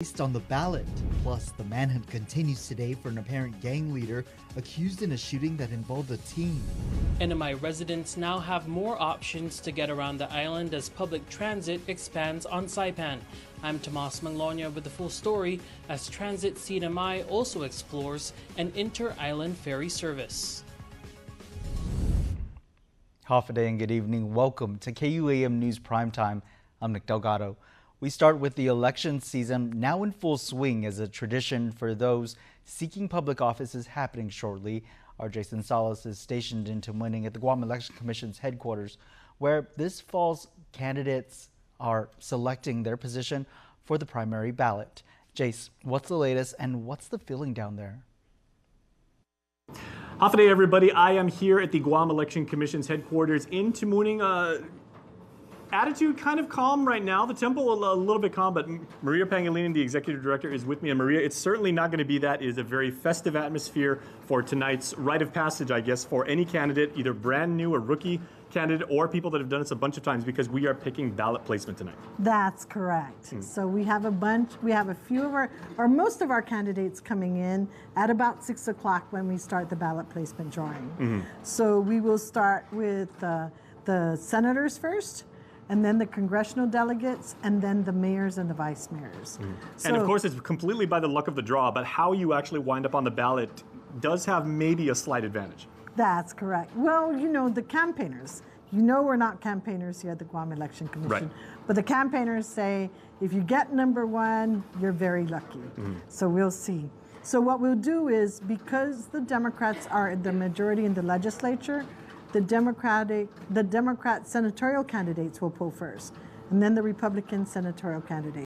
Based on the ballot. Plus, the manhunt continues today for an apparent gang leader accused in a shooting that involved a teen. CNMI residents now have more options to get around the island as public transit expands on Saipan. I'm Tomas Manglonia with the full story as Transit CNMI also explores an inter-island ferry service. Half a day and good evening. Welcome to KUAM News Primetime. I'm Nick Delgado. We start with the election season now in full swing as a tradition for those seeking public office is happening shortly. Our Jason Salas is stationed in Tamuning at the Guam Election Commission's headquarters, where this fall's candidates are selecting their position for the primary ballot. Jace, what's the latest and what's the feeling down there? Half a day, everybody. I am here at the Guam Election Commission's headquarters in Tamuning. Attitude kind of calm right now. The temple a little bit calm, but Maria Pangilinan, the executive director, is with me. And Maria, it's certainly not going to be that. It is a very festive atmosphere for tonight's rite of passage, I guess, for any candidate, either brand new or rookie candidate or people that have done this a bunch of times, because we are picking ballot placement tonight. That's correct. So we have a few of or most of our candidates coming in at about 6 o'clock when we start the ballot placement drawing. So we will start with the senators first, and then the congressional delegates, and then the mayors and the vice mayors. And of course, it's completely by the luck of the draw, but how you actually wind up on the ballot does have maybe a slight advantage. That's correct. Well, you know, the campaigners, we're not campaigners here at the Guam Election Commission, but the campaigners say, if you get number one, you're very lucky. So we'll see. So what we'll do is, because the Democrats are the majority in the legislature, the Democrat senatorial candidates will pull first, and then the Republican senatorial candidate.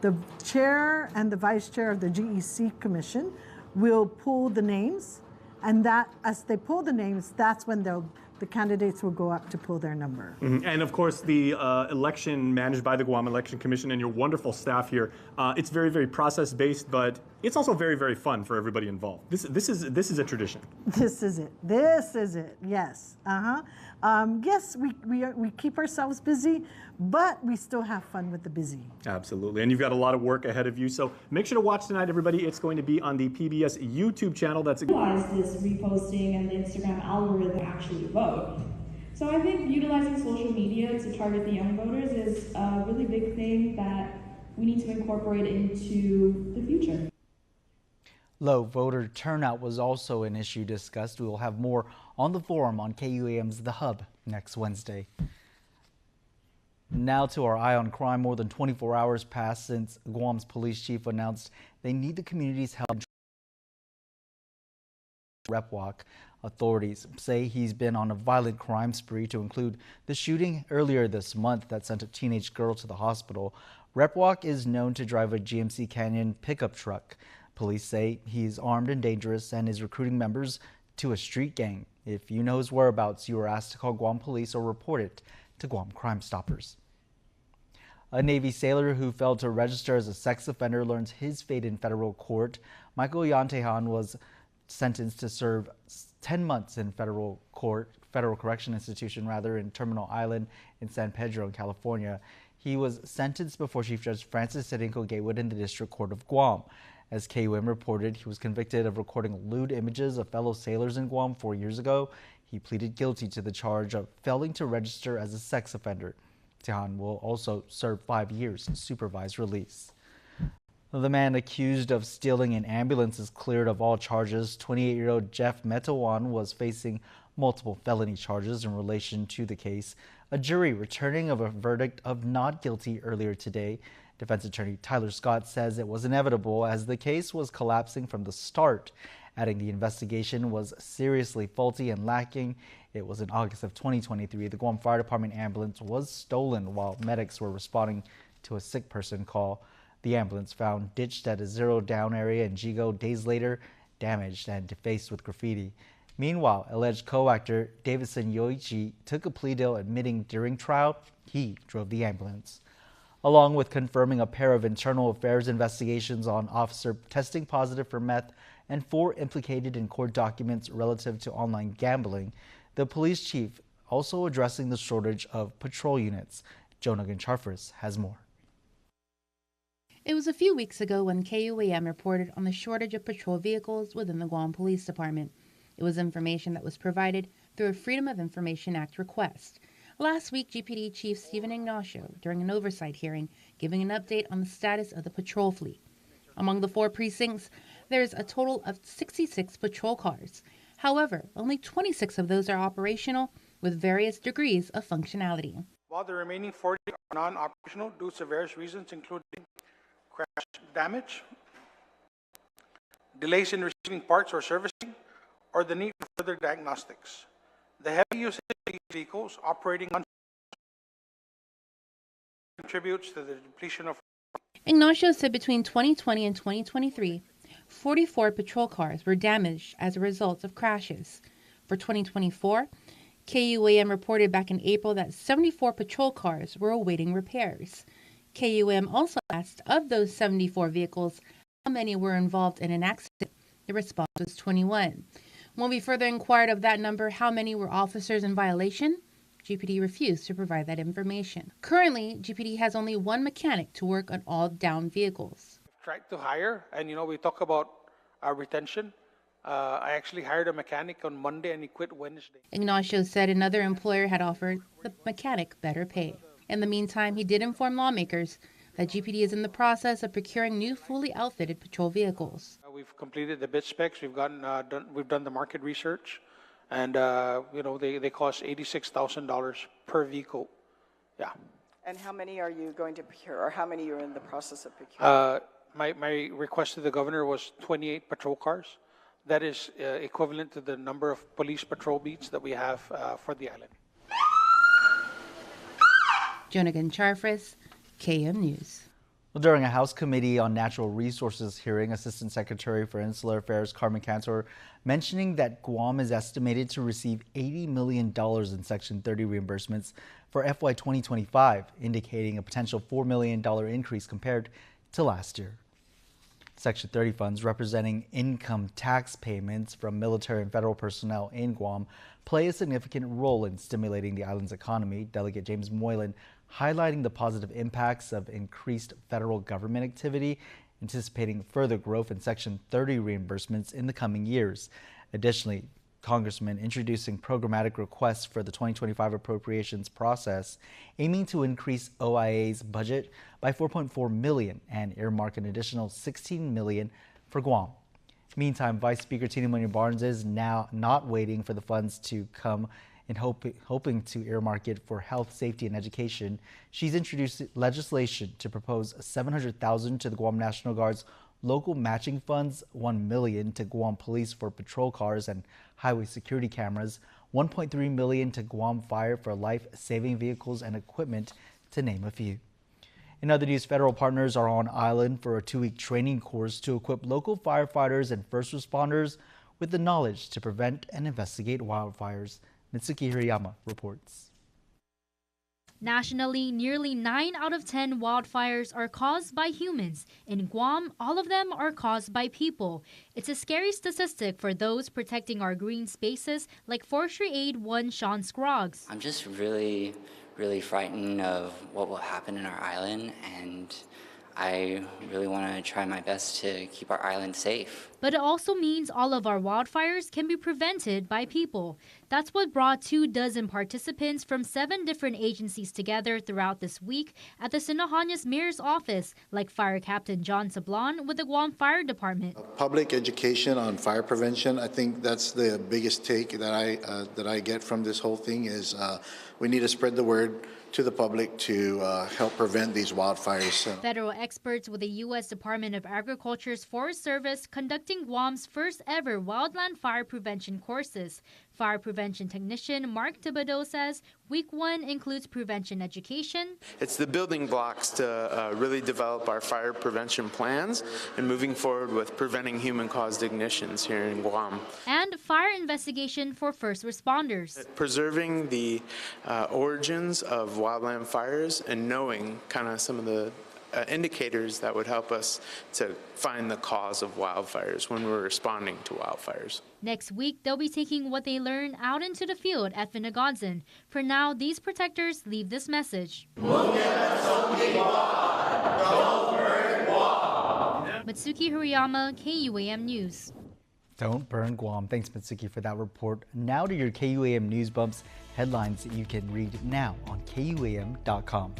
The chair and the vice chair of the GEC commission will pull the names, and that as they pull the names, that's when the candidates will go up to pull their number. And of course, the election managed by the Guam Election Commission and your wonderful staff here, it's very, very process-based, but it's also very, very fun for everybody involved. This is a tradition. This is it. Yes. Yes, we keep ourselves busy, but we still have fun with the busy. Absolutely. And you've got a lot of work ahead of you. So make sure to watch tonight, everybody. It's going to be on the PBS YouTube channel. That's realize this reposting and the Instagram algorithm actually vote. So I think utilizing social media to target the young voters is a really big thing that we need to incorporate into the future. Low voter turnout was also an issue discussed. We will have more on the forum on KUAM's The Hub next Wednesday. Now to our eye on crime. More than 24 hours passed since Guam's police chief announced they need the community's help. Repwalk authorities say he's been on a violent crime spree, to include the shooting earlier this month that sent a teenage girl to the hospital. Repwalk is known to drive a GMC Canyon pickup truck. Police say he's armed and dangerous and is recruiting members to a street gang. If you know his whereabouts, you are asked to call Guam police or report it to Guam Crime Stoppers. A Navy sailor who failed to register as a sex offender learns his fate in federal court. Michael Yantehan was sentenced to serve 10 months in federal correction institution in Terminal Island in San Pedro, in California. He was sentenced before Chief Judge Francis Sedenko Gaywood in the District Court of Guam. As KUAM reported, he was convicted of recording lewd images of fellow sailors in Guam 4 years ago. He pleaded guilty to the charge of failing to register as a sex offender. Tehan will also serve 5 years in supervised release. The man accused of stealing an ambulance is cleared of all charges. 28-year-old Jeff Metawan was facing multiple felony charges in relation to the case. A jury returning of a verdict of not guilty earlier today. Defense attorney Tyler Scott says it was inevitable as the case was collapsing from the start, adding the investigation was seriously faulty and lacking. It was in August of 2023. The Guam Fire Department ambulance was stolen while medics were responding to a sick person call. The ambulance found ditched at a zero down area in Jigo days later, damaged and defaced with graffiti. Meanwhile, alleged co-actor Davidson Yoichi took a plea deal admitting during trial he drove the ambulance. Along with confirming a pair of internal affairs investigations on officer testing positive for meth and 4 implicated in court documents relative to online gambling, the police chief also addressing the shortage of patrol units. Jonah Charfris has more. It was a few weeks ago when KUAM reported on the shortage of patrol vehicles within the Guam Police Department. It was information that was provided through a Freedom of Information Act request. Last week, GPD Chief Stephen Ignacio, during an oversight hearing, giving an update on the status of the patrol fleet. Among the 4 precincts, there is a total of 66 patrol cars. However, only 26 of those are operational, with various degrees of functionality. While the remaining 40 are non-operational due to various reasons, including crash damage, delays in receiving parts or servicing, or the need for further diagnostics. The heavy usage of these vehicles operating on contributes to the depletion of. Ignacio said between 2020 and 2023, 44 patrol cars were damaged as a result of crashes. For 2024, KUAM reported back in April that 74 patrol cars were awaiting repairs. KUAM also asked, of those 74 vehicles, how many were involved in an accident. The response was 21. When we further inquired of that number, how many were officers in violation, GPD refused to provide that information. Currently, GPD has only 1 mechanic to work on all downed vehicles. Tried to hire, and we talk about our retention. I actually hired a mechanic on Monday and he quit Wednesday. Ignacio said another employer had offered the mechanic better pay. In the meantime, he did inform lawmakers that GPD is in the process of procuring new fully outfitted patrol vehicles. We've completed the bid specs. We've done the market research, and they cost $86,000 per vehicle. Yeah. And how many are you going to procure, or how many you're in the process of procuring? My request to the governor was 28 patrol cars. That is equivalent to the number of police patrol beats that we have for the island. Jonagan Charfris, KM News. Well, during a House Committee on Natural Resources hearing, Assistant Secretary for Insular Affairs Carmen Cantor mentioning that Guam is estimated to receive $80 million in Section 30 reimbursements for FY 2025, indicating a potential $4 million increase compared to last year. Section 30 funds, representing income tax payments from military and federal personnel in Guam, play a significant role in stimulating the island's economy. Delegate James Moylan highlighting the positive impacts of increased federal government activity, anticipating further growth in Section 30 reimbursements in the coming years. Additionally, Congressman introducing programmatic requests for the 2025 appropriations process, aiming to increase OIA's budget by $4.4 million and earmark an additional $16 million for Guam. Meantime, Vice Speaker Tina Munoz-Barnes is now not waiting for the funds to come and hoping to earmark it for health, safety, and education. She's introduced legislation to propose $700,000 to the Guam National Guard's local matching funds, $1 million to Guam Police for patrol cars and highway security cameras, $1.3 million to Guam Fire for life-saving vehicles and equipment, to name a few. In other news, federal partners are on island for a 2-week training course to equip local firefighters and first responders with the knowledge to prevent and investigate wildfires. Mitsuki Hirayama reports. Nationally, nearly 9 out of 10 wildfires are caused by humans. In Guam, all of them are caused by people. It's a scary statistic for those protecting our green spaces, like Forestry Aid 1 Sean Scroggs. I'm just really frightened of what will happen in our island, and I really want to try my best to keep our island safe. But it also means all of our wildfires can be prevented by people. That's what brought 24 participants from 7 different agencies together throughout this week at the Sinohanyas Mayor's office, like Fire Captain John Sablon with the Guam Fire Department. Public education on fire prevention, I think that's the biggest take that I get from this whole thing is we need to spread the word to the public to help prevent these wildfires. Federal experts with the U.S. Department of Agriculture's Forest Service conducting Guam's first ever wildland fire prevention courses. Fire prevention technician Mark Thibodeau says week 1 includes prevention education. It's the building blocks to really develop our fire prevention plans and moving forward with preventing human-caused ignitions here in Guam. And fire investigation for first responders. Preserving the origins of wildland fires and knowing kind of some of the indicators that would help us to find the cause of wildfires when we're responding to wildfires. Next week, they'll be taking what they learn out into the field at Finagonzan. For now, these protectors leave this message. Look at us, Mitsuki Hirayama, KUAM News. Don't burn Guam. Thanks, Mitsuki, for that report. Now to your KUAM News Bumps headlines that you can read now on KUAM.com.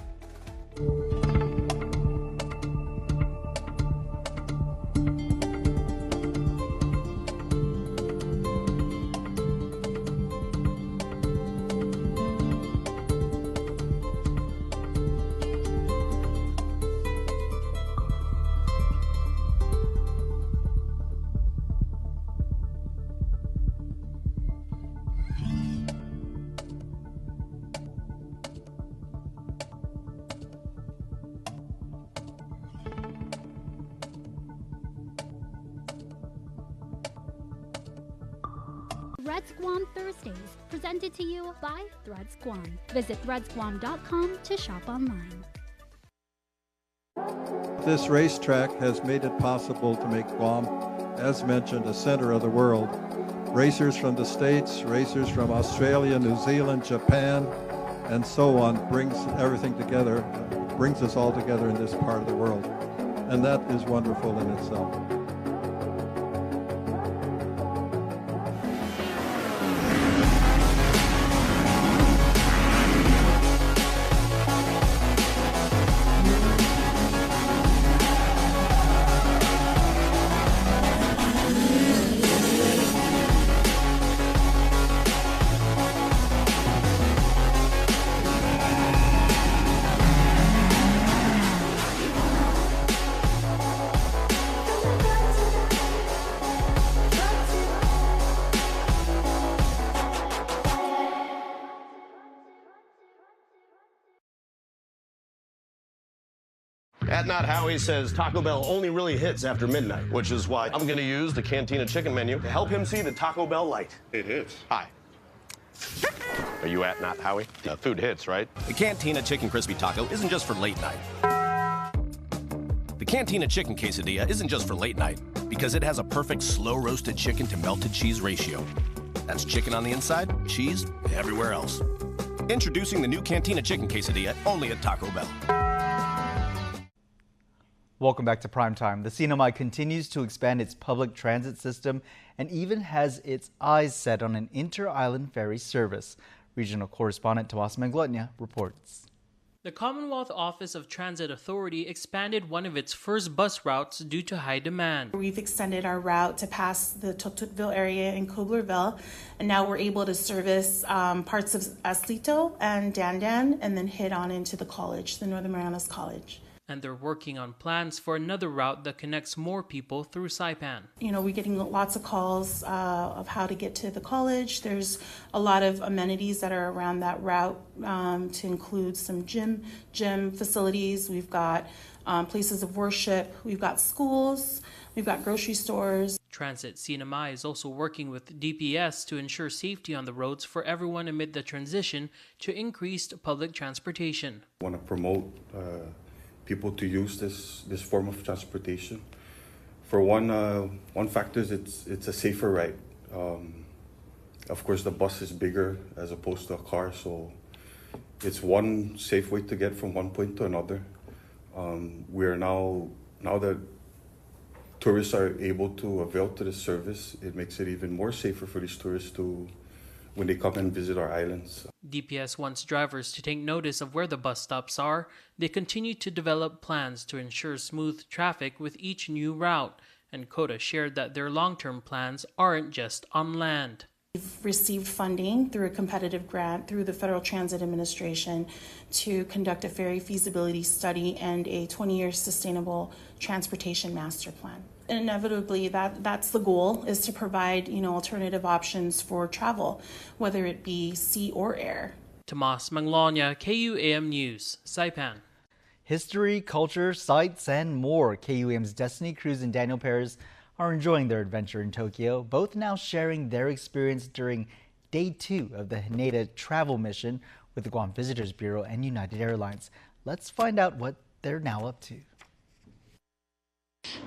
Threads Guam Thursdays, presented to you by Threads Guam. Visit threadsguam.com to shop online. This racetrack has made it possible to make Guam, as mentioned, a center of the world. Racers from the States, racers from Australia, New Zealand, Japan, and so on brings everything together, brings us all together in this part of the world. And that is wonderful in itself. At Not Howie says Taco Bell only really hits after midnight, which is why I'm going to use the Cantina Chicken menu to help him see the Taco Bell light. It hits. Hi. Are you at Not Howie? Food hits, right? The Cantina Chicken Crispy Taco isn't just for late night. The Cantina Chicken Quesadilla isn't just for late night because it has a perfect slow-roasted chicken to melted cheese ratio. That's chicken on the inside, cheese everywhere else. Introducing the new Cantina Chicken Quesadilla only at Taco Bell. Welcome back to Primetime. The CNMI continues to expand its public transit system and even has its eyes set on an inter-island ferry service. Regional correspondent Tomas Manglotnia reports. The Commonwealth Office of Transit Authority expanded one of its first bus routes due to high demand. We've extended our route to pass the Totutville area in Kuglerville, and now we're able to service parts of Aslito and Dandan and then head on into the college, the Northern Marianas College. And they're working on plans for another route that connects more people through Saipan. You know, we're getting lots of calls of how to get to the college. There's a lot of amenities that are around that route to include some gym facilities. We've got places of worship. We've got schools. We've got grocery stores. Transit CNMI is also working with DPS to ensure safety on the roads for everyone amid the transition to increased public transportation. I want to promote people to use this form of transportation. For one factor is it's a safer ride. Of course, the bus is bigger as opposed to a car, so it's one safe way to get from one point to another. We are now that tourists are able to avail to this service, it makes it even more safer for these tourists when they come and visit our islands. DPS wants drivers to take notice of where the bus stops are. They continue to develop plans to ensure smooth traffic with each new route, and COTA shared that their long-term plans aren't just on land. We've received funding through a competitive grant through the Federal Transit Administration to conduct a ferry feasibility study and a 20-year sustainable transportation master plan. Inevitably, that's the goal, is to provide alternative options for travel, whether it be sea or air. Tomas Manglotnia, KUAM News, Saipan. History, culture, sights, and more. KUAM's Destiny Cruz and Daniel Perez are enjoying their adventure in Tokyo, both now sharing their experience during Day 2 of the Haneda travel mission with the Guam Visitors Bureau and United Airlines. Let's find out what they're now up to.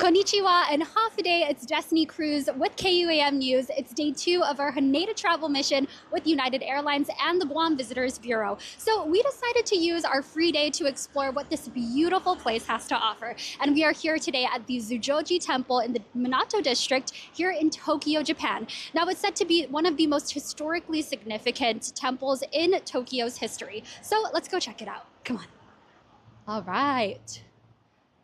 Konnichiwa and Hafude, it's Destiny Cruz with KUAM News. It's day 2 of our Haneda travel mission with United Airlines and the Guam Visitors Bureau. So we decided to use our free day to explore what this beautiful place has to offer. And we are here today at the Zujoji Temple in the Minato district here in Tokyo, Japan. Now it's said to be one of the most historically significant temples in Tokyo's history. So let's go check it out. Come on. All right.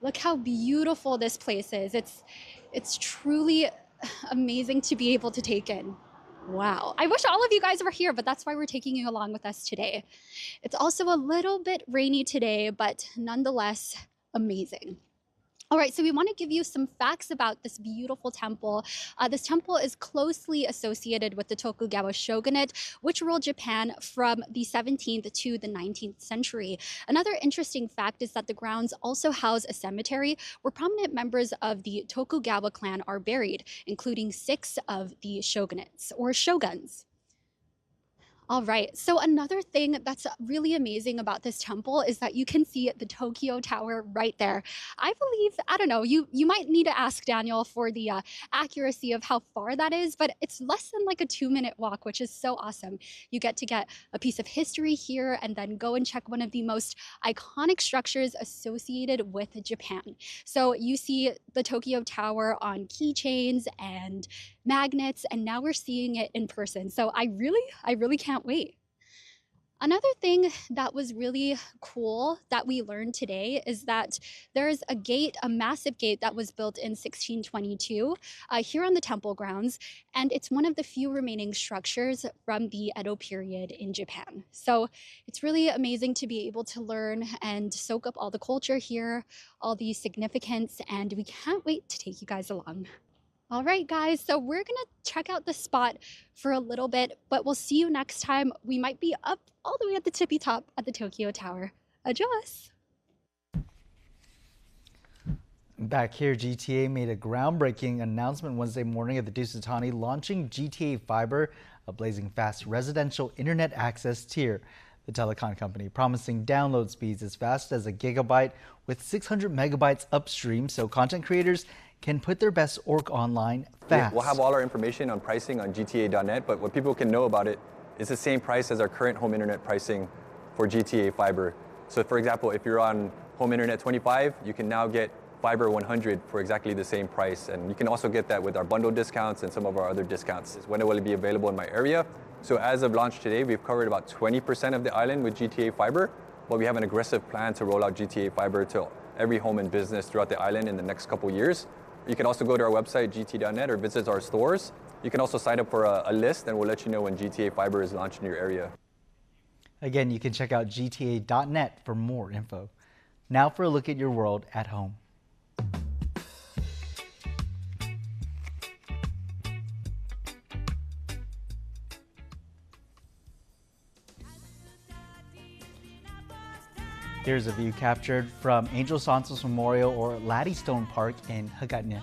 Look how beautiful this place is. It's truly amazing to be able to take in. Wow. I wish all of you guys were here, but that's why we're taking you along with us today. It's also a little bit rainy today, but nonetheless amazing. All right, so we want to give you some facts about this beautiful temple. This temple is closely associated with the Tokugawa shogunate, which ruled Japan from the 17th to the 19th century. Another interesting fact is that the grounds also house a cemetery where prominent members of the Tokugawa clan are buried, including 6 of the shogunates or shoguns. All right, so another thing that's really amazing about this temple is that you can see the Tokyo Tower right there. I believe, I don't know, you might need to ask Daniel for the accuracy of how far that is, but it's less than like a 2-minute walk, which is so awesome. You get to get a piece of history here and then go and check one of the most iconic structures associated with Japan. So you see the Tokyo Tower on keychains and magnets, and now we're seeing it in person. So I really can't wait. Another thing that was really cool that we learned today is that there's a gate, a massive gate that was built in 1622 here on the temple grounds, and it's one of the few remaining structures from the Edo period in Japan. So it's really amazing to be able to learn and soak up all the culture here, all the significance, and we can't wait to take you guys along. All right, guys, so we're gonna check out the spot for a little bit, but we'll see you next time. We might be up all the way at the tippy top at the Tokyo Tower. Adios. Back here, GTA made a groundbreaking announcement Wednesday morning at the Dusitani, launching GTA Fiber, a blazing fast residential internet access tier. The telecom company promising download speeds as fast as a gigabyte with 600 megabytes upstream, so content creators can put their best work online fast. We'll have all our information on pricing on GTA.net, but what people can know about it is the same price as our current home internet pricing for GTA Fiber. So for example, if you're on home internet 25, you can now get Fiber 100 for exactly the same price. And you can also get that with our bundle discounts and some of our other discounts. When it will be available in my area. So as of launch today, we've covered about 20% of the island with GTA Fiber, but we have an aggressive plan to roll out GTA Fiber to every home and business throughout the island in the next couple years. You can also go to our website, gt.net, or visit our stores. You can also sign up for a list, and we'll let you know when GTA Fiber is launched in your area. Again, you can check out gta.net for more info. Now for a look at your world at home. Here's a view captured from Angel Santos Memorial or Laddystone Park in Hagåtña.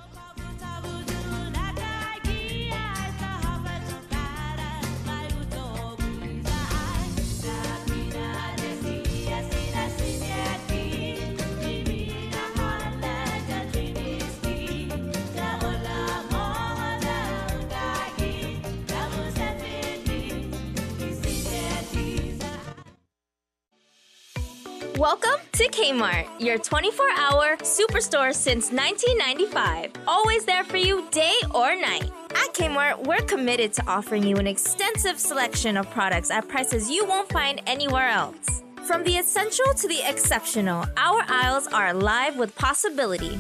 Welcome to Kmart, your 24-hour superstore since 1995. Always there for you, day or night. At Kmart, we're committed to offering you an extensive selection of products at prices you won't find anywhere else. From the essential to the exceptional, our aisles are alive with possibility.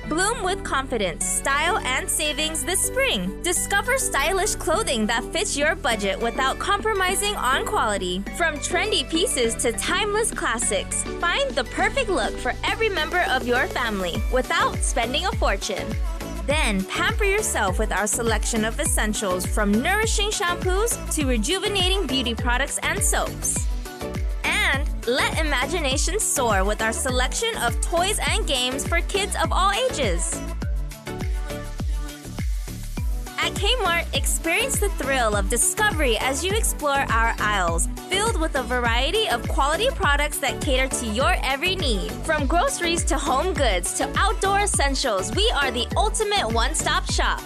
Bloom with confidence, style, and savings this spring. Discover stylish clothing that fits your budget without compromising on quality. From trendy pieces to timeless classics, find the perfect look for every member of your family without spending a fortune. Then pamper yourself with our selection of essentials, from nourishing shampoos to rejuvenating beauty products and soaps. And let imagination soar with our selection of toys and games for kids of all ages. At Kmart, experience the thrill of discovery as you explore our aisles, filled with a variety of quality products that cater to your every need. From groceries to home goods to outdoor essentials, we are the ultimate one-stop shop.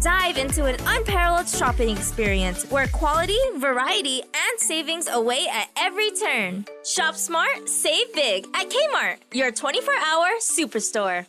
Dive into an unparalleled shopping experience where quality, variety, and savings await at every turn. Shop smart, save big at Kmart, your 24-hour superstore.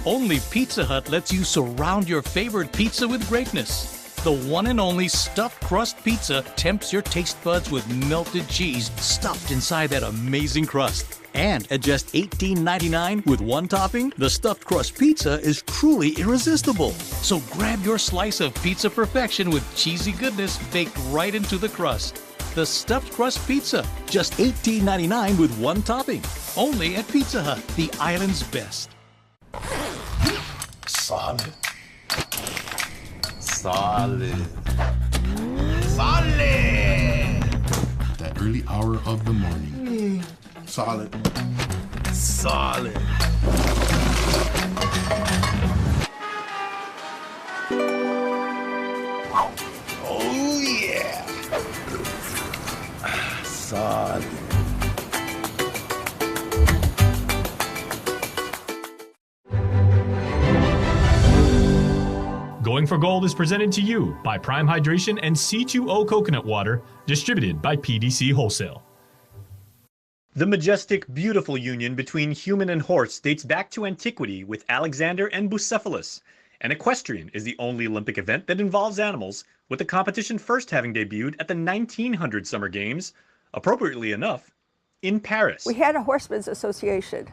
Only Pizza Hut lets you surround your favorite pizza with greatness. The one and only stuffed crust pizza tempts your taste buds with melted cheese stuffed inside that amazing crust. And at just $18.99 with one topping, the stuffed crust pizza is truly irresistible. So grab your slice of pizza perfection with cheesy goodness baked right into the crust. The stuffed crust pizza, just $18.99 with one topping. Only at Pizza Hut, the island's best. Solid. Solid. Solid! That early hour of the morning. Solid. Solid. Oh, yeah. Solid. Going for Gold is presented to you by Prime Hydration and C2O Coconut Water, distributed by PDC Wholesale. The majestic, beautiful union between human and horse dates back to antiquity with Alexander and Bucephalus. An equestrian is the only Olympic event that involves animals, with the competition first having debuted at the 1900 Summer Games, appropriately enough, in Paris. We had a horsemen's association,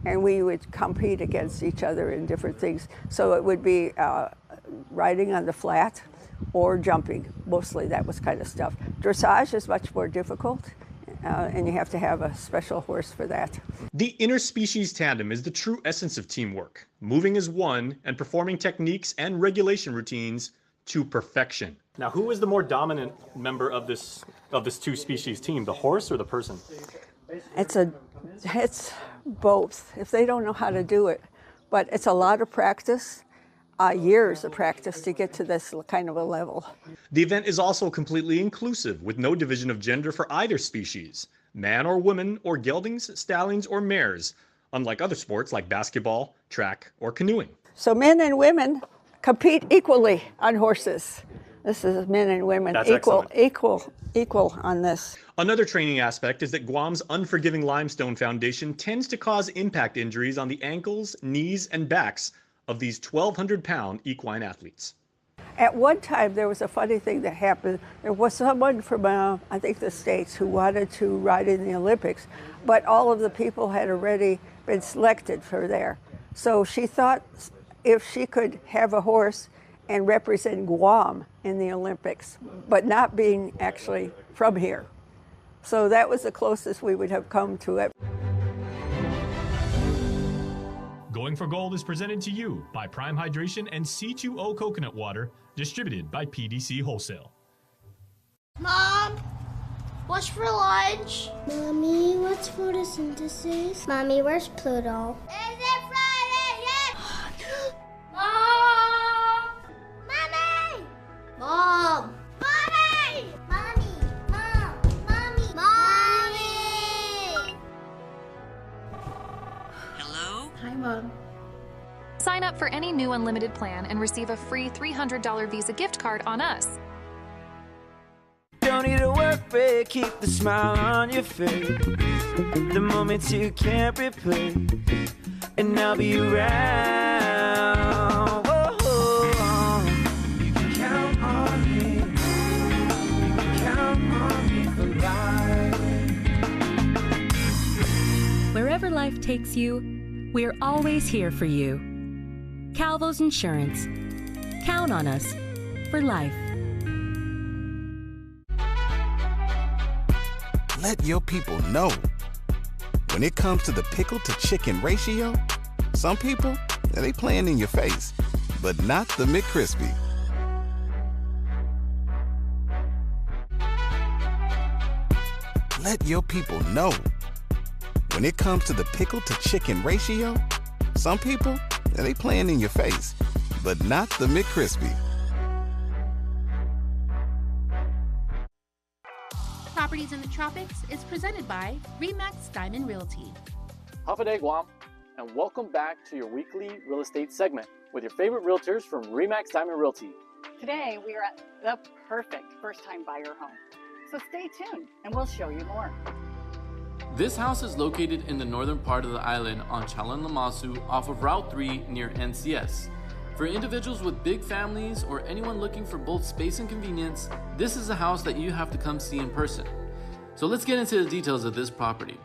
and we would compete against each other in different things. So it would be riding on the flat or jumping. Mostly that was kind of stuff. Dressage is much more difficult. And you have to have a special horse for that. The interspecies tandem is the true essence of teamwork, moving as one and performing techniques and regulation routines to perfection. Now, who is the more dominant member of this two-species team, the horse or the person? It's both, if they don't know how to do it. But it's a lot of practice. Years of practice to get to this kind of a level. The event is also completely inclusive, with no division of gender for either species, man or woman, or geldings, stallions, or mares, unlike other sports like basketball, track, or canoeing. So men and women compete equally on horses. This is men and women. That's equal on this. Another training aspect is that Guam's Unforgiving Limestone Foundation tends to cause impact injuries on the ankles, knees, and backs of these 1,200-pound equine athletes. At one time, there was a funny thing that happened. There was someone from, I think, the States who wanted to ride in the Olympics, but all of the people had already been selected for there. So she thought if she could have a horse and represent Guam in the Olympics, but not being actually from here. So that was the closest we would have come to it. Going for Gold is presented to you by Prime Hydration and C2O Coconut Water, distributed by PDC Wholesale. Mom, what's for lunch? Mommy, what's photosynthesis? Mommy, where's Pluto? Is it Friday yet? Mom! Mommy! Mom! Mommy! Mommy! Mom! Mommy! Mommy! Hello? Hi, Mom. Sign up for any new unlimited plan and receive a free $300 Visa gift card on us. Don't need a work break, keep the smile on your face. The moments you can't replace, and I'll be around. Whoa, you can count on me. You can count on me for life. Wherever life takes you, we're always here for you. Calvo's Insurance. Count on us for life. Let your people know. When it comes to the pickle to chicken ratio, some people, they playing in your face, but not the McCrispy. Let your people know. When it comes to the pickle to chicken ratio, some people, they playing in your face, but not the McCrispy. Properties in the Tropics is presented by RE/MAX Diamond Realty. Hafa Guam, and welcome back to your weekly real estate segment with your favorite realtors from RE/MAX Diamond Realty. Today we are at the perfect first-time buyer home. So stay tuned and we'll show you more. This house is located in the northern part of the island on Chalan Lamasu off of Route 3 near NCS. For individuals with big families or anyone looking for both space and convenience, this is a house that you have to come see in person. So let's get into the details of this property.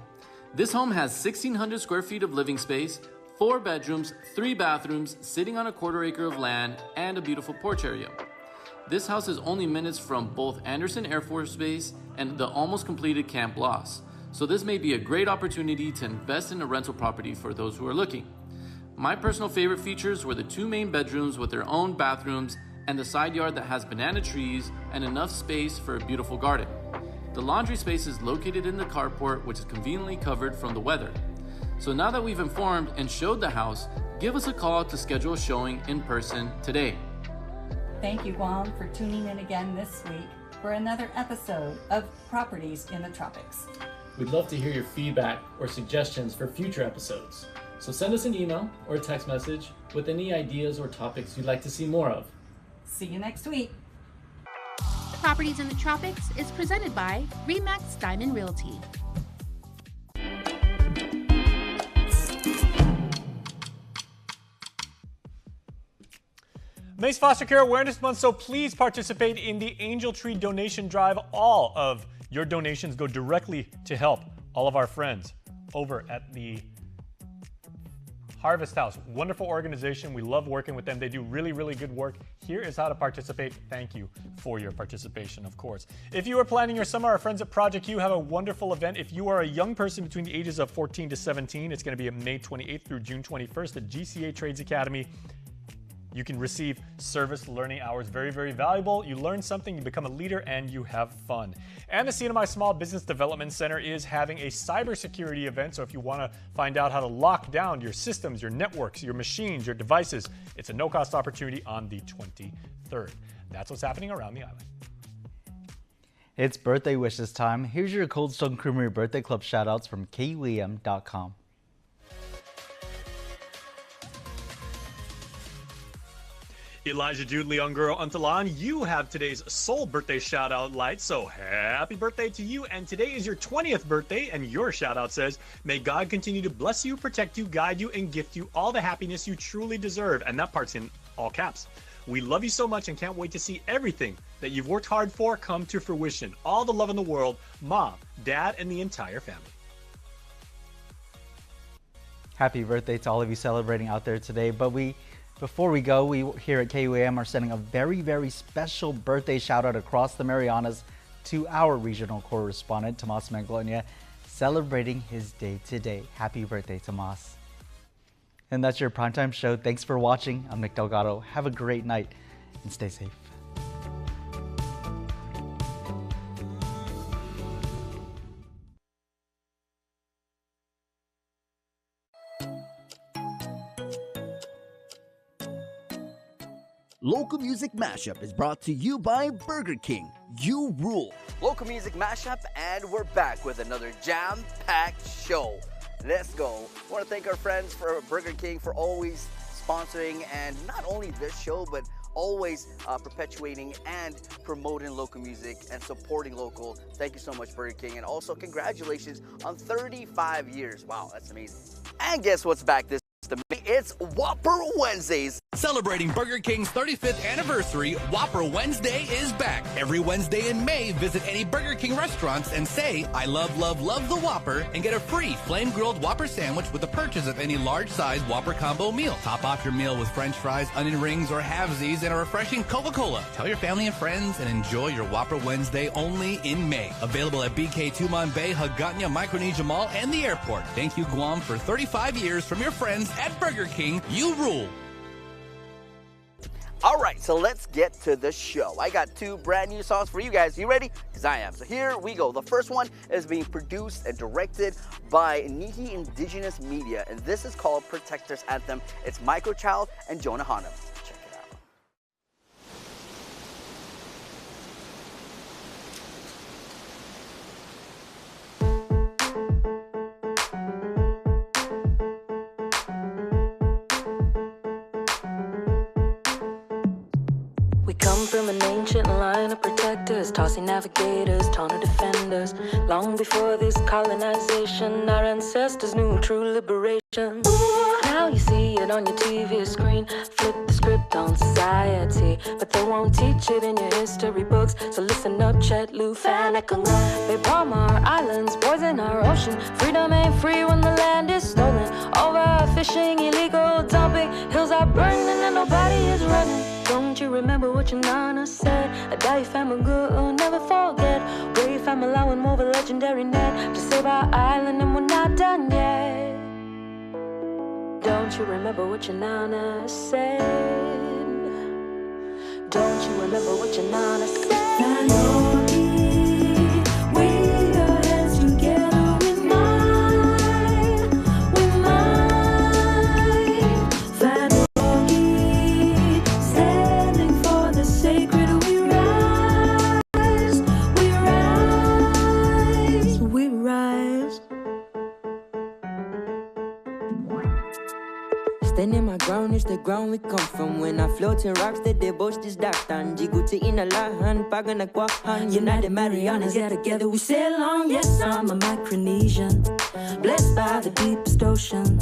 This home has 1,600 square feet of living space, 4 bedrooms, 3 bathrooms, sitting on a 1/4 acre of land, and a beautiful porch area. This house is only minutes from both Anderson Air Force Base and the almost completed Camp Loss. So this may be a great opportunity to invest in a rental property for those who are looking. My personal favorite features were the 2 main bedrooms with their own bathrooms and the side yard that has banana trees and enough space for a beautiful garden. The laundry space is located in the carport, which is conveniently covered from the weather. So now that we've informed and showed the house, give us a call to schedule a showing in person today. Thank you, Guam, for tuning in again this week for another episode of Properties in the Tropics. We'd love to hear your feedback or suggestions for future episodes. So send us an email or a text message with any ideas or topics you'd like to see more of. See you next week. Properties in the Tropics is presented by RE/MAX Diamond Realty. May's Foster Care Awareness Month, so please participate in the Angel Tree Donation Drive. All of your donations go directly to help all of our friends over at the Harvest House. Wonderful organization. We love working with them. They do really, really good work. Here is how to participate. Thank you for your participation, of course. If you are planning your summer, our friends at Project Q have a wonderful event. If you are a young person between the ages of 14 to 17, it's going to be May 28th through June 21st at GCA Trades Academy. You can receive service learning hours, very, very valuable. You learn something, you become a leader, and you have fun. And the CNMI Small Business Development Center is having a cybersecurity event. So if you want to find out how to lock down your systems, your networks, your machines, your devices, it's a no-cost opportunity on the 23rd. That's what's happening around the island. It's birthday wishes time. Here's your Cold Stone Creamery Birthday Club shoutouts from KUAM.com. Elijah Jude Leonguro Untalan, you have today's sole birthday shout out light, so happy birthday to you. And today is your 20th birthday, and your shout out says, may God continue to bless you, protect you, guide you, and gift you all the happiness you truly deserve. And that part's in all caps. We love you so much and can't wait to see everything that you've worked hard for come to fruition. All the love in the world, Mom, Dad, and the entire family. Happy birthday to all of you celebrating out there today. But before we go, we here at KUAM are sending a very, very special birthday shout out across the Marianas to our regional correspondent, Tomas Manglonia, celebrating his day today. Happy birthday, Tomas. And that's your primetime show. Thanks for watching. I'm Nick Delgado. Have a great night and stay safe. Local Music Mashup is brought to you by Burger King. You rule. Local Music Mashup, and we're back with another jam-packed show. Let's go. I want to thank our friends for Burger King for always sponsoring, and not only this show, but always perpetuating and promoting local music and supporting local. Thank you so much, Burger King. And also congratulations on 35 years. Wow, that's amazing. And guess what's back this May? It's Whopper Wednesdays. Celebrating Burger King's 35th anniversary, Whopper Wednesday is back. Every Wednesday in May, visit any Burger King restaurants and say, I love, love, love the Whopper, and get a free flame-grilled Whopper sandwich with the purchase of any large-size Whopper combo meal. Top off your meal with French fries, onion rings, or halvesies, and a refreshing Coca-Cola. Tell your family and friends and enjoy your Whopper Wednesday only in May. Available at BK Tumon Bay, Hagåtña, Micronesia Mall, and the airport. Thank you, Guam, for 35 years from your friends at Burger King. You rule. All right, so let's get to the show. I got 2 brand new songs for you guys. You ready? Because I am. So here we go. The first one is being produced and directed by Nihi Indigenous Media, and this is called Protector's Anthem. It's Microchild and Jonah Hanum. Check it out. Come from an ancient line of protectors, tossing navigators, taunted defenders. Long before this colonization, our ancestors knew true liberation. Now you see it on your TV screen, flip the script on society, but they won't teach it in your history books. So listen up, Chet, Lou, Fanakanga. They bomb our islands, poison our ocean. Freedom ain't free when the land is stolen. Overfishing, illegal dumping, hills are burning and nobody is running. Don't you remember what your nana said? A die fam good, never forget. Brave fam allowing more of a legendary net to save our island, and we're not done yet. Don't you remember what your nana said? Don't you remember what your nana said? Wave your hands together with mine, with mine. Family, standing for the sacred, we rise, we rise, we rise. Standing my ground is the ground we come from. When I float in rocks, that they boast is Datan. Jiguti in a lahan, Paganakwahan. United Marianas, yeah, together we sail on. Yes, I'm a Micronesian, blessed by the deepest ocean,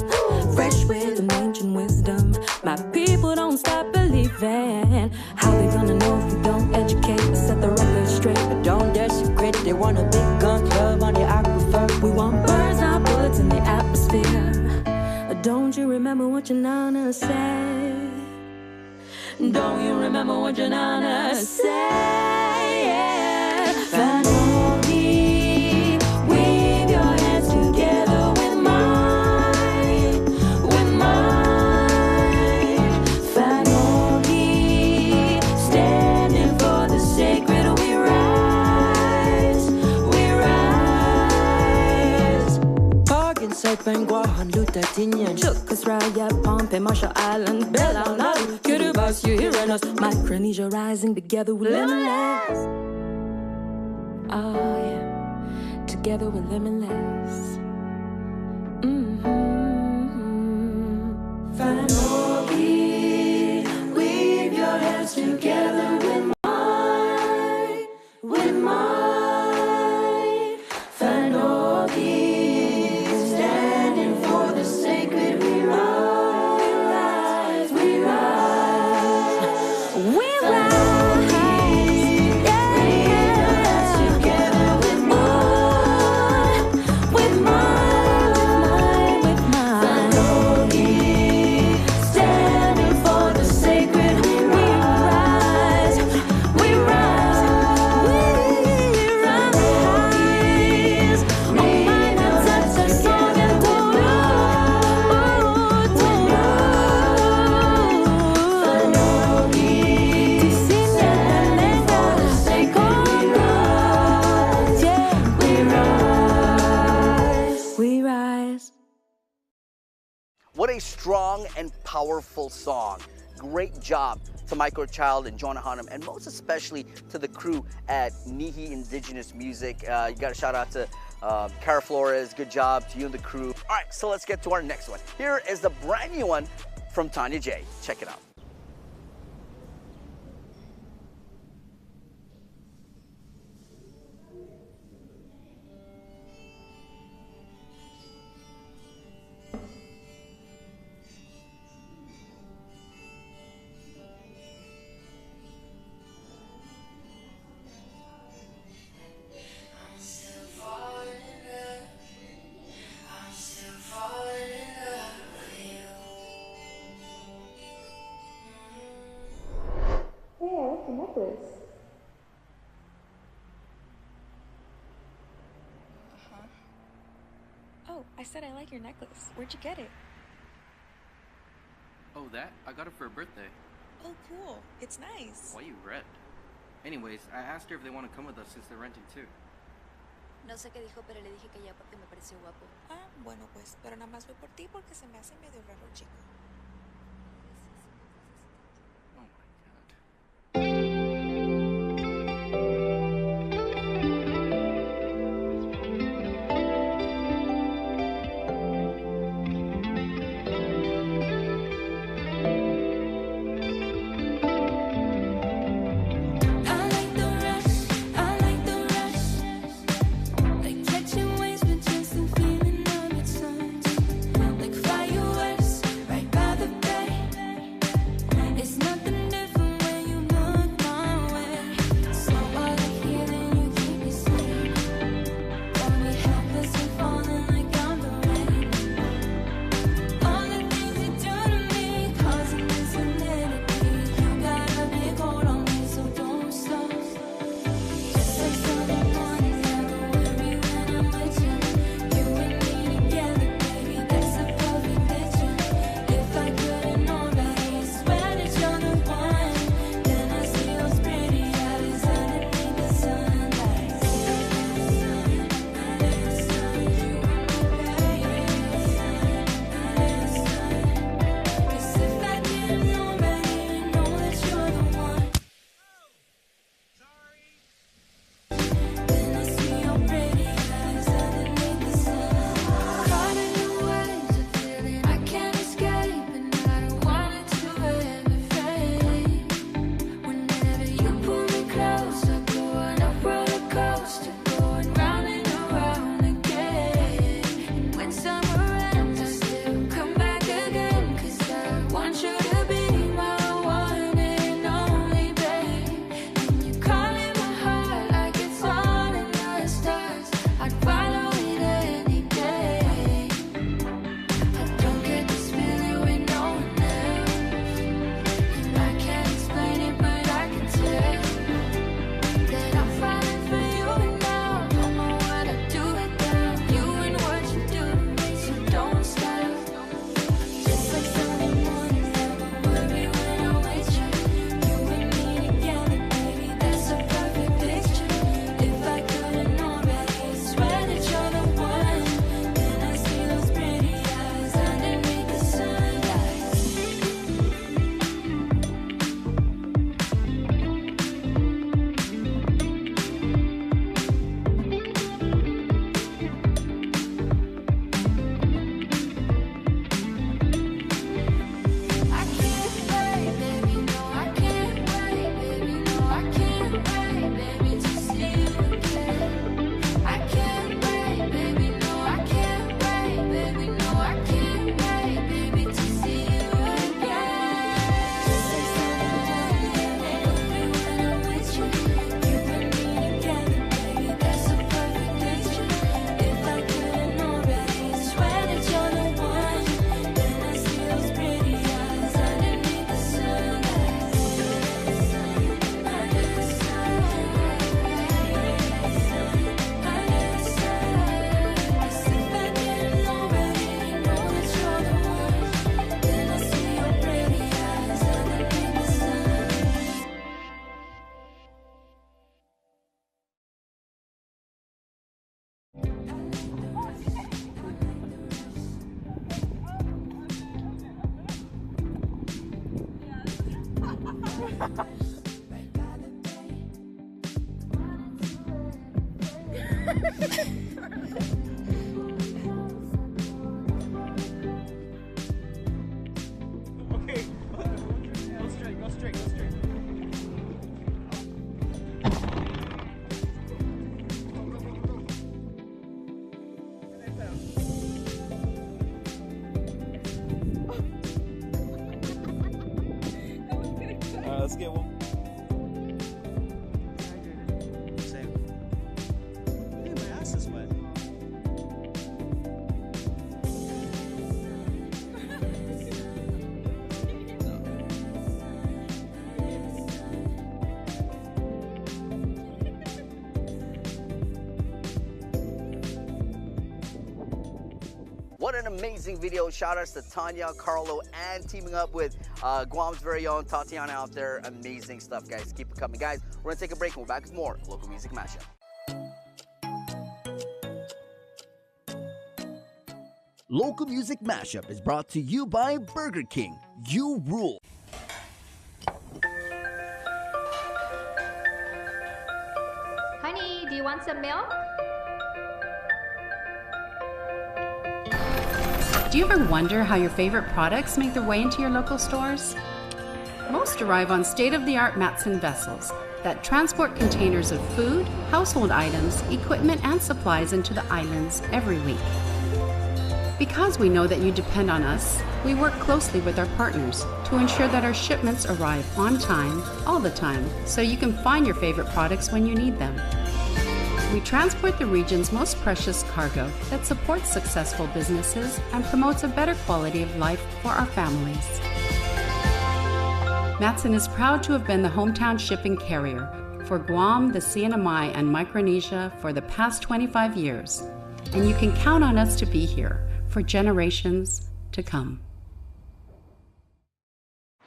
fresh with an ancient wisdom. My people don't stop believing. How they gonna know if we don't educate? But set the record straight, but don't desecrate it. They want a big gun club on the aquifer. We want birds, not bullets in the atmosphere. Don't you remember what your nana said? Don't you remember what your nana said? Family, wave your hands together with mine, with mine. Family, standing for the sacred, we rise, we rise. Park inside Penguahan, Lutatinian, Chukas, Raya, Pompey, Marshall Islands, Bella, Nalu, Kiribati, you hearing us? Micronesia rising together, we're limitless. Oh yeah, together we're limitless. Family, weave your hands together with mine, with mine. Family, standing for the sacred, we rise, we rise, we rise. What a strong and powerful song. Great job to Michael Child and Jonah Hanum, and most especially to the crew at Nihi Indigenous Music. You got a shout out to Cara Flores. Good job to you and the crew. All right, so let's get to our next one. Here is the brand new one from Tanya J. Check it out. Necklace. Oh, I said I like your necklace. Where'd you get it? Oh, that? I got it for a birthday. Oh, cool. It's nice. Why you red? Anyways, I asked her if they want to come with us since they're renting too. No sé qué dijo, pero le dije que ya porque me pareció guapo. Ah, bueno pues, pero nada más voy por ti porque se me hace medio raro el chico. Okay, go straight, go straight, go straight. Let's get one. Same. Hey, my ass is wet. What an amazing video. Shout outs to Tanya, Carlo, and teaming up with Guam's very own Tatiana out there. Amazing stuff, guys. Keep it coming. Guys, we're going to take a break and we're back with more Local Music Mashup. Local Music Mashup is brought to you by Burger King. You rule. Honey, do you want some milk? Do you ever wonder how your favorite products make their way into your local stores? Most arrive on state-of-the-art Matson vessels that transport containers of food, household items, equipment, and supplies into the islands every week. Because we know that you depend on us, we work closely with our partners to ensure that our shipments arrive on time, all the time, so you can find your favorite products when you need them. We transport the region's most precious cargo that supports successful businesses and promotes a better quality of life for our families. Matson is proud to have been the hometown shipping carrier for Guam, the CNMI, and Micronesia for the past 25 years, and you can count on us to be here for generations to come.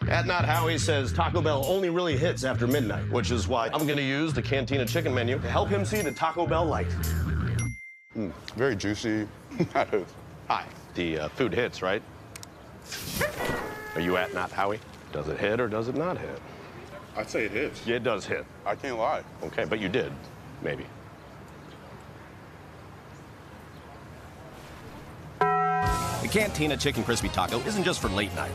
At Not Howie says Taco Bell only really hits after midnight, which is why I'm going to use the Cantina chicken menu to help him see the Taco Bell light. Very juicy. Hi. The food hits, right? Are you at Not Howie? Does it hit or does it not hit? I'd say it hits. Yeah, it does hit. I can't lie. Okay, but you did, maybe. The Cantina Chicken Crispy Taco isn't just for late night.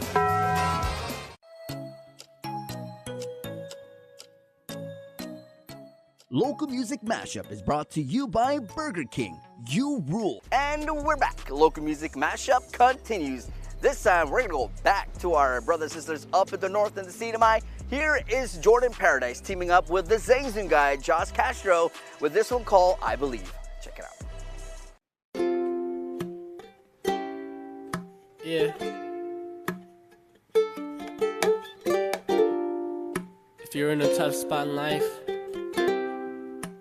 Local Music Mashup is brought to you by Burger King. You rule. And we're back. Local Music Mashup continues. This time, we're going to go back to our brothers and sisters up in the north in the CNMI. Here is Jordan Paradise teaming up with the Zangzun guy, Josh Castro, with this one called I Believe. Check it out. Yeah. If you're in a tough spot in life,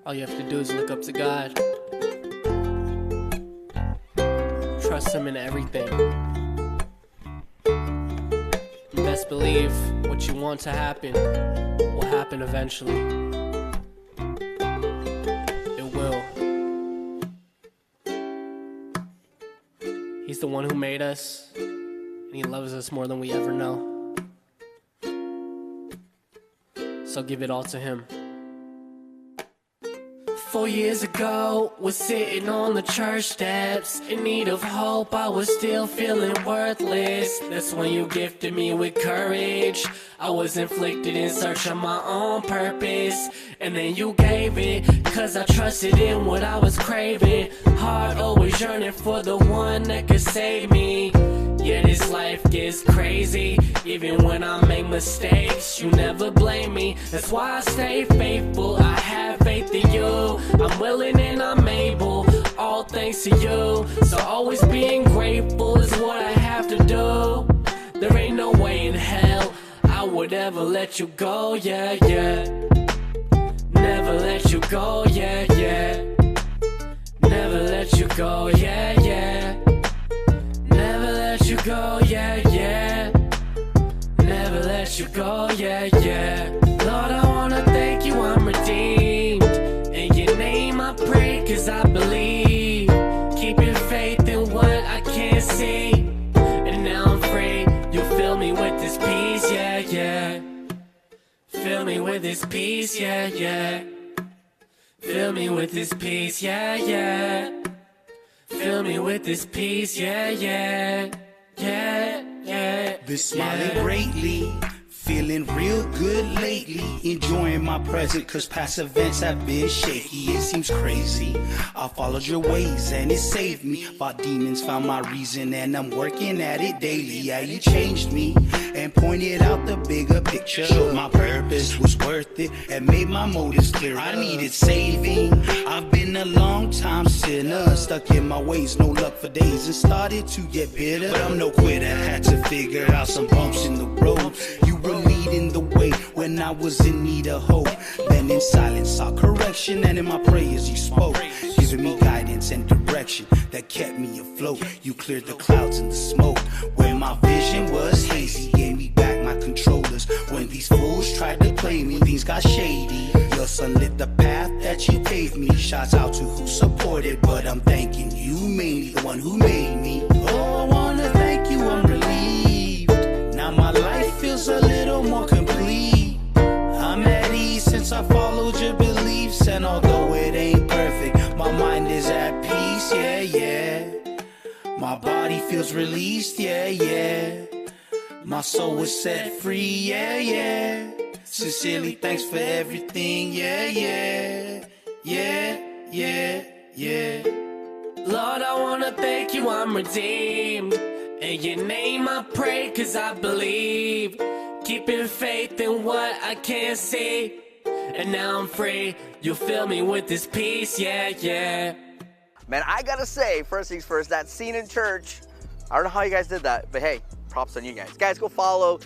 all you have to do is look up to God. Trust Him in everything. And best believe what you want to happen will happen eventually. It will. He's the one who made us, and He loves us more than we ever know. So give it all to Him. 4 years ago, was sitting on the church steps, in need of hope, I was still feeling worthless. That's when you gifted me with courage. I was inflicted in search of my own purpose, and then you gave it, cause I trusted in what I was craving. Heart always yearning for the one that could save me. Yeah, this life gets crazy, even when I make mistakes, you never blame me. That's why I stay faithful, I have faith in you. I'm willing and I'm able, all thanks to you. So always being grateful is what I have to do. There ain't no way in hell I would ever let you go, yeah, yeah. Never let you go, yeah, yeah. Never let you go, yeah, yeah. Never let you go, yeah, yeah. Never let you go, yeah, yeah. Lord, I wanna thank you, I'm redeemed. In your name I pray, cause I believe. Keeping faith in what I can't see. And now I'm free, you fill me with this peace, yeah, yeah. with this peace, yeah, yeah. Fill me with this peace, yeah, yeah. Fill me with this peace, yeah, yeah. Yeah, yeah. Been smiling greatly, feeling real good lately. Enjoying my present cause past events have been shaky. It seems crazy, I followed your ways and it saved me. Fought demons, found my reason and I'm working at it daily. Yeah, you changed me and pointed out the bigger picture. Showed my purpose was worth it and made my motives clear. I needed saving, I've been a long time sinner, stuck in my ways, no luck for days, and started to get bitter. But I'm no quitter, had to figure out some bumps in the road. You were leading the way when I was in need of hope. Then in silence sought correction, and in my prayers you spoke, giving me guidance and direction that kept me afloat. You cleared the clouds and the smoke when my vision was hazy, gave me back my controllers. When these fools tried to play me, things got shady. Your son lit the path that you paved me. Shouts out to who supported, but I'm thanking you mainly, the one who made me. Oh, I wanna thank you, I'm relieved. Now my life feels a little more complete. I'm at ease since I followed your beliefs, and although it ain't perfect, my mind is at peace, yeah, yeah. My body feels released, yeah, yeah. My soul was set free, yeah, yeah. Sincerely, thanks for everything, yeah, yeah. Yeah, yeah, yeah. Lord, I wanna thank you, I'm redeemed. In your name I pray cause I believe. Keeping faith in what I can't see. And now I'm free, you fill me with this peace, yeah, yeah. Man, I gotta say, first things first, that scene in church, I don't know how you guys did that, but hey, props on you guys. Guys, go follow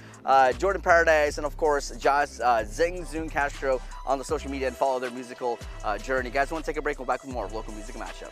Jordan Paradise and of course Josh Zeng Zun Castro on the social media and follow their musical journey. Guys, want to take a break? We'll be back with more of Local Music Mashup.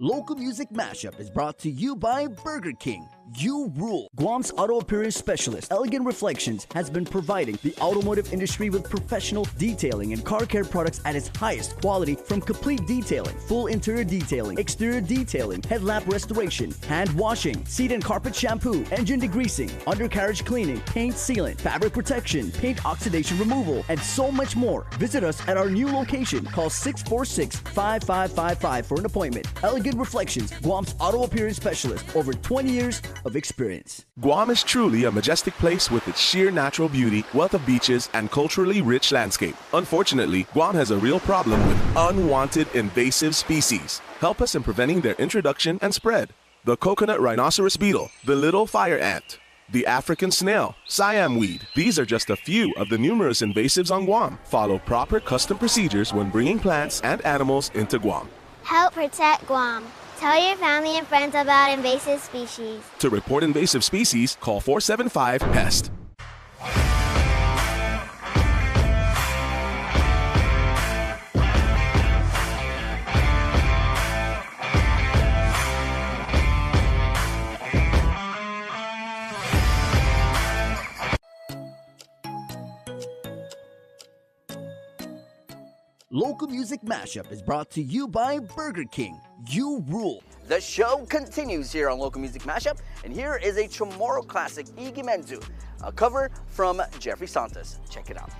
Local Music Mashup is brought to you by Burger King. You rule. Guam's auto appearance specialist, Elegant Reflections, has been providing the automotive industry with professional detailing and car care products at its highest quality, from complete detailing, full interior detailing, exterior detailing, headlamp restoration, hand washing, seat and carpet shampoo, engine degreasing, undercarriage cleaning, paint sealant, fabric protection, paint oxidation removal, and so much more. Visit us at our new location. Call 646-5555 for an appointment. Elegant Reflections, Guam's auto appearance specialist, over 20 years of experience. Guam is truly a majestic place with its sheer natural beauty, wealth of beaches, and culturally rich landscape. Unfortunately, Guam has a real problem with unwanted invasive species. Help us in preventing their introduction and spread. The coconut rhinoceros beetle, the little fire ant, the African snail, Siam weed. These are just a few of the numerous invasives on Guam. Follow proper custom procedures when bringing plants and animals into Guam. Help protect Guam. Tell your family and friends about invasive species. To report invasive species, call 475-PEST. Local Music Mashup is brought to you by Burger King. You rule. The show continues here on Local Music Mashup, and here is a Chamorro classic, Igi Menzu, a cover from Jeffrey Santos. Check it out.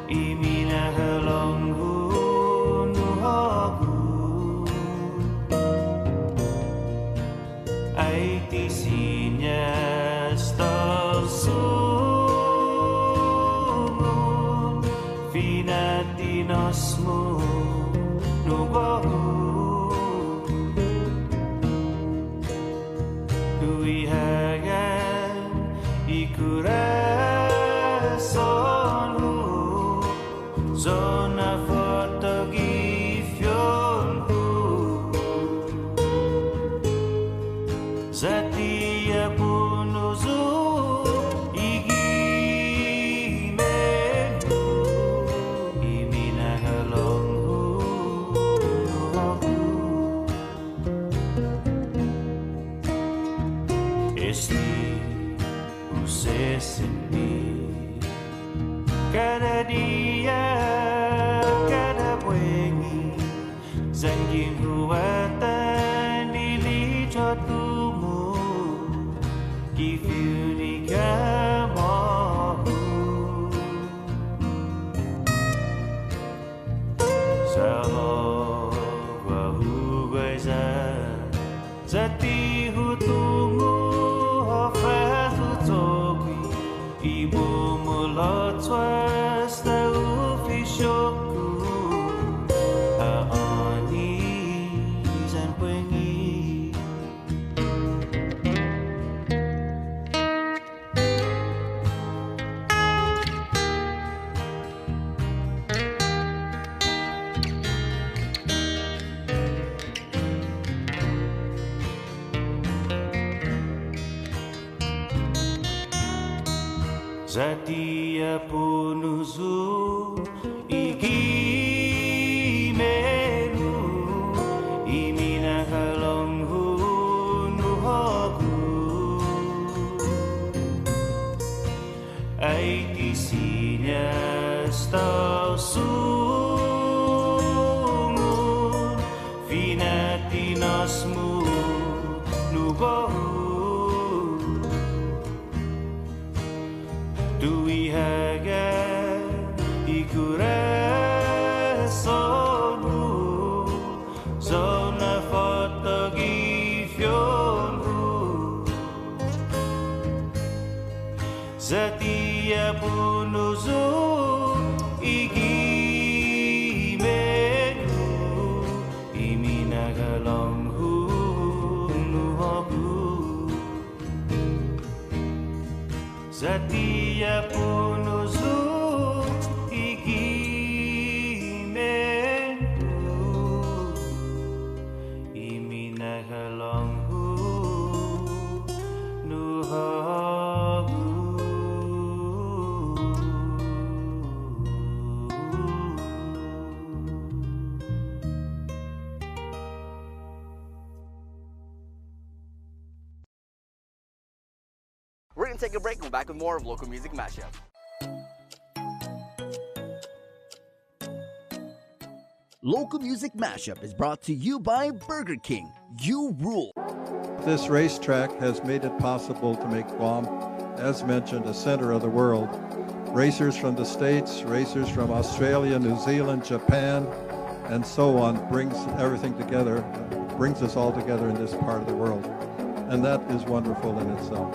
Iminahal sumun finatinosmu nugohu duihagan ikurason zona fotogifionku zatia punuzu igimenu iminahalonghu esti usesendi kada dia kada wengi zangin huatan dili jotumu kifiuni kamahu saho wahu gaisa zati hutumu hafazu toki ibu mulut swasta ufisyoku haani zan pengi Zatia punuzu igimenu iminahalonghu nuhoku aitisinya stau sumun finatinosmu nugohu duihaga ikurasomu zona fotogifionku zatia punuzu igimenu iminagalonghu nuhoku zatia punuzu igimenu iminagalonghu nuhoku. We're going to take a break and we're back with more of Local Music Mashup. Local Music Mashup is brought to you by Burger King. You rule. This racetrack has made it possible to make Guam, as mentioned, a center of the world. Racers from the States, racers from Australia, New Zealand, Japan, and so on brings everything together, brings us all together in this part of the world. And that is wonderful in itself.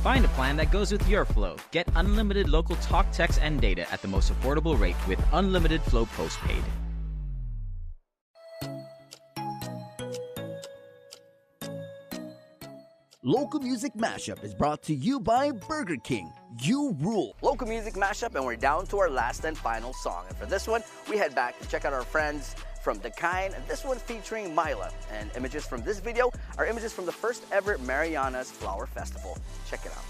Find a plan that goes with your flow. Get unlimited local talk, text, and data at the most affordable rate with Unlimited Flow Postpaid. Local Music Mashup is brought to you by Burger King. You rule. Local music mashup, and we're down to our last and final song. And for this one, we head back to check out our friends from the Kind, and this one featuring Mila. And images from this video are images from the first ever Mariana's Flower Festival. Check it out.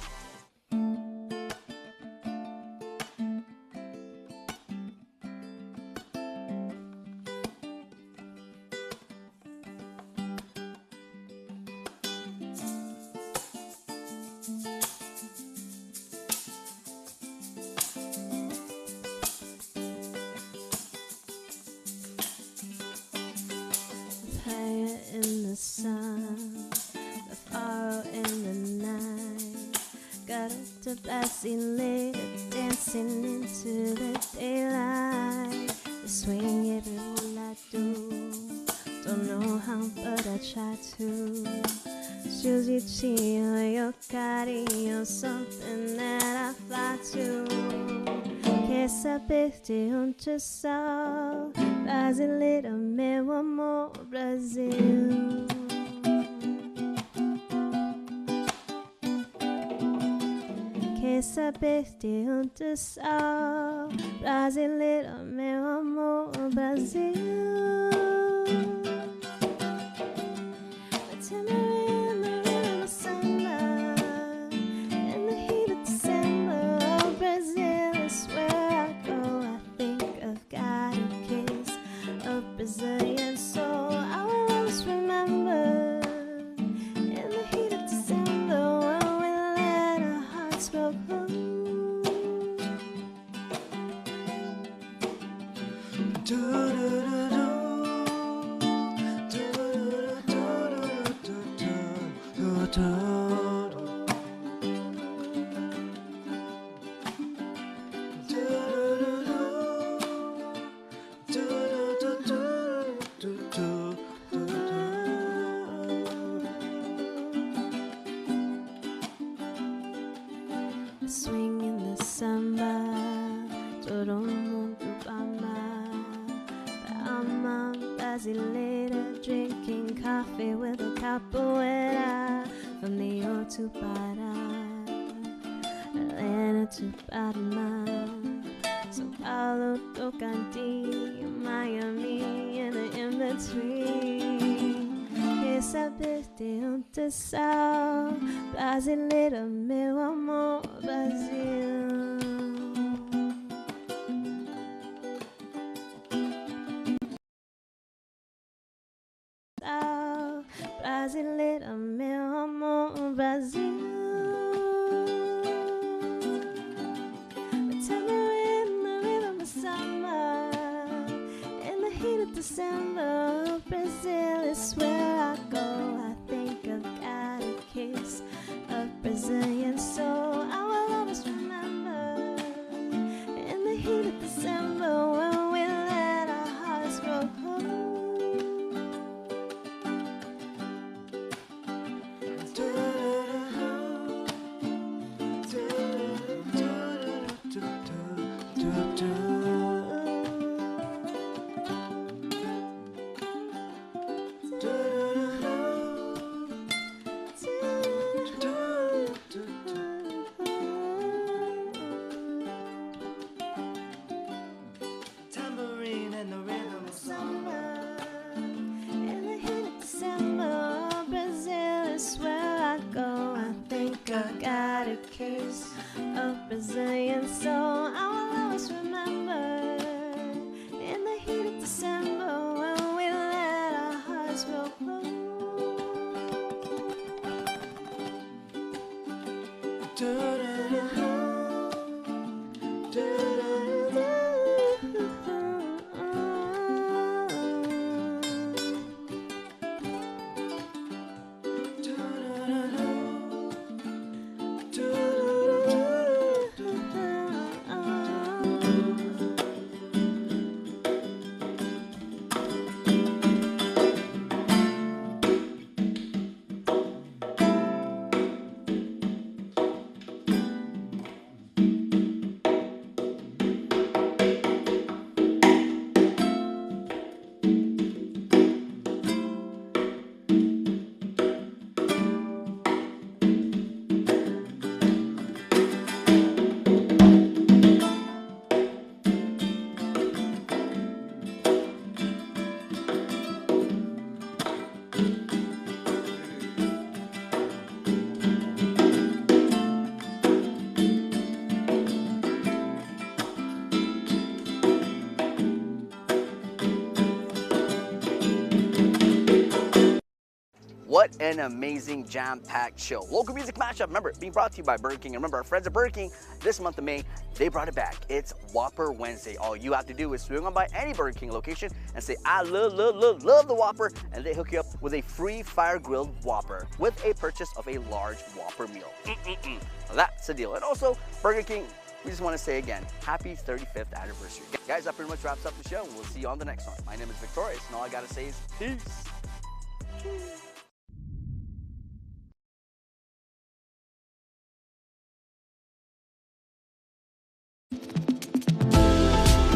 Fire in the sun, the fire in the night. Got to passy later, dancing into the daylight. The swing every all I do. Don't know how, but I try to. Susie Chio, your cariño, something that I fly to. Que sapeste onde sol, brasileiro, meu amor, Brasil. Que sapeste onde sol, brasileiro, meu amor, Brasil. Brazilian soul, I will always remember. In the heat of December, when we let our hearts go cold. Swing in the samba, todo mundo ama brasileira, drinking coffee with a capoeira. From New York to Pará, Atlanta to Panama, São Paulo, Tocantins, Miami, and the in-between. Que saber de onde sou, brasileira, meu amor, Brasil. Brasileira, meu amor, Brasil. The tambourine, the rhythm of summer, in the heat of December, Brazil is where I go. I think I've got a case of Brazilian soul. I will always remember. In the heat of December, when we let our hearts grow cold. Tambourine and the rhythm of summer, in the heat of December, Brazil is where I go. I think I got a case of Brazilian soul. I will always remember. In the heat of December, when we let our hearts grow cold. an amazing jam-packed show. Local music mashup, remember, being brought to you by Burger King. And remember, our friends at Burger King, this month of May, they brought it back. It's Whopper Wednesday. All you have to do is swing on by any Burger King location and say, I love the Whopper, and they hook you up with a free fire-grilled Whopper with a purchase of a large Whopper meal. That's the deal. And also, Burger King, we just want to say again, happy 35th anniversary. Guys, that pretty much wraps up the show. We'll see you on the next one. My name is Victorious, and all I got to say is peace.